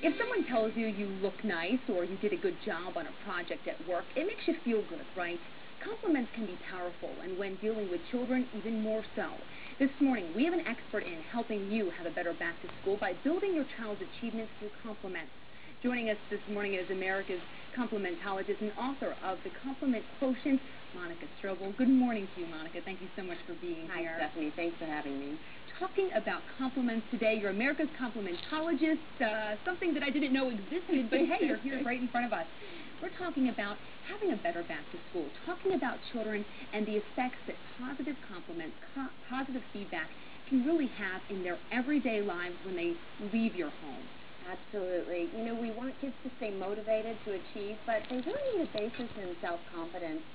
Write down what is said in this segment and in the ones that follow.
If someone tells you you look nice or you did a good job on a project at work, it makes you feel good, right? Compliments can be powerful, and when dealing with children, even more so. This morning, we have an expert in helping you have a better back to school by building your child's achievements through compliments. Joining us this morning is America's complimentologist and author of The Compliment Quotient, Monica Strobel. Good morning to you, Monica. Thank you so much for being here. Hi, Stephanie. Thanks for having me. Talking about compliments today, you're America's complimentologist, something that I didn't know existed, but hey, you're here right in front of us. We're talking about having a better back to school, talking about children and the effects that positive compliments, positive feedback can really have in their everyday lives when they leave your home. Absolutely. You know, we want kids to stay motivated to achieve, but they really need a basis in self-confidence.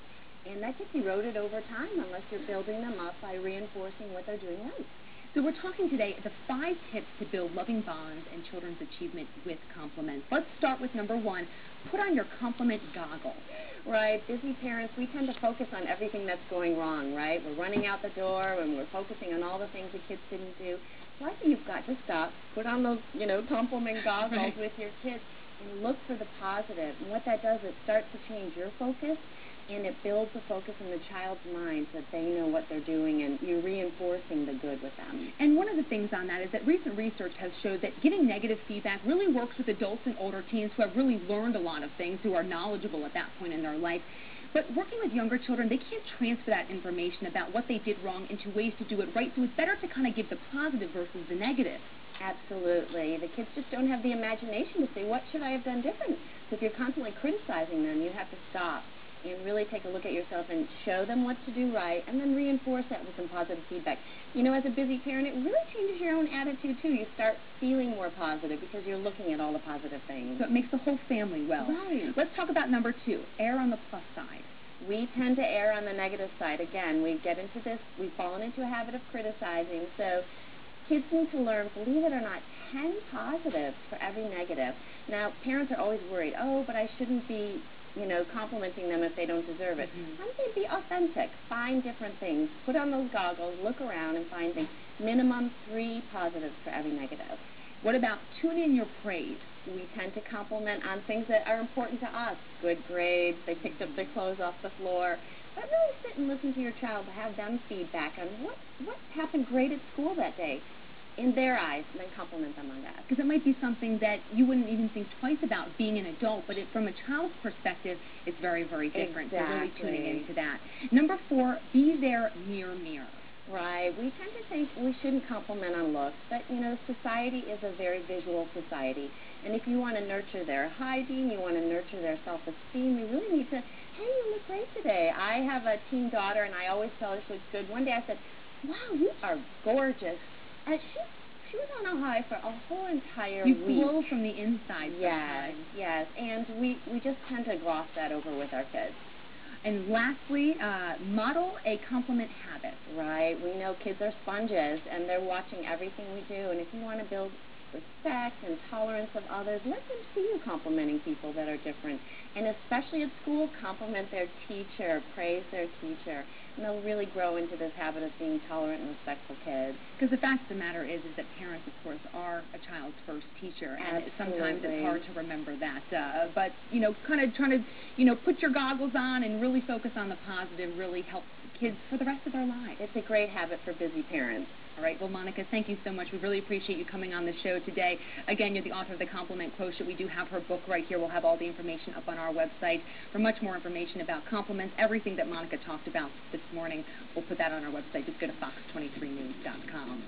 And that gets eroded over time unless you're building them up by reinforcing what they're doing right. So we're talking today the 5 tips to build loving bonds and children's achievement with compliments. Let's start with number 1. Put on your compliment goggles. Right. Busy parents, we tend to focus on everything that's going wrong, right? We're running out the door and we're focusing on all the things the kids didn't do. So I think you've got to stop, put on those, compliment goggles with your kids and look for the positive. And what that does, it starts to change your focus, and it builds the focus in the child's mind so that they know what they're doing, and you're reinforcing the good with them. And one of the things on that is that recent research has showed that giving negative feedback really works with adults and older teens who have really learned a lot of things, who are knowledgeable at that point in their life. But working with younger children, they can't transfer that information about what they did wrong into ways to do it right, so it's better to kind of give the positive versus the negative. Absolutely. The kids just don't have the imagination to say, what should I have done different? So if you're constantly criticizing them, you have to stop and really take a look at yourself and show them what to do right, and then reinforce that with some positive feedback. You know, as a busy parent, it really changes your own attitude, too. You start feeling more positive because you're looking at all the positive things. So it makes the whole family well. Right. Let's talk about number 2, err on the plus side. We tend to err on the negative side. Again, we've fallen into a habit of criticizing, so kids need to learn, believe it or not, 10 positives for every negative. Now, parents are always worried, but I shouldn't be complimenting them if they don't deserve it. Why don't they be authentic? Find different things. Put on those goggles, look around, and find things. Minimum 3 positives for every negative. What about tune in your praise? We tend to compliment on things that are important to us. Good grades, they picked up their clothes off the floor. But really sit and listen to your child, have them feedback on what happened great at school that day in their eyes, and then compliment them on that. Because it might be something that you wouldn't even think twice about being an adult, but from a child's perspective, it's very, very different. Exactly. So really tuning into that. Number 4, be there mirror. Right. We tend to think we shouldn't compliment on looks, but, society is a very visual society. And if you want to nurture their hygiene, you want to nurture their self-esteem, you really need to, hey, you look great today. I have a teen daughter, and I always tell her she looks good. One day I said, wow, you are gorgeous. And she was on a high for a whole entire week. You glow from the inside. Yes. And we just tend to gloss that over with our kids. And lastly, model a compliment habit. Right. We know kids are sponges, and they're watching everything we do. And if you want to build respect and tolerance of others, let them see you complimenting people that are different. And especially at school, compliment their teacher, praise their teacher. And they'll really grow into this habit of being tolerant and respectful kids. Because the fact of the matter is that parents, of course, are a child's first teacher. And sometimes it's hard to remember that. But, kind of trying to, put your goggles on and really focus on the positive really helps kids for the rest of their lives. It's a great habit for busy parents. All right. Well, Monica, thank you so much. We really appreciate you coming on the show today. Again, you're the author of The Compliment Quotient. We do have her book right here. We'll have all the information up on our website. For much more information about compliments, everything that Monica talked about this morning, we'll put that on our website. Just go to fox23news.com.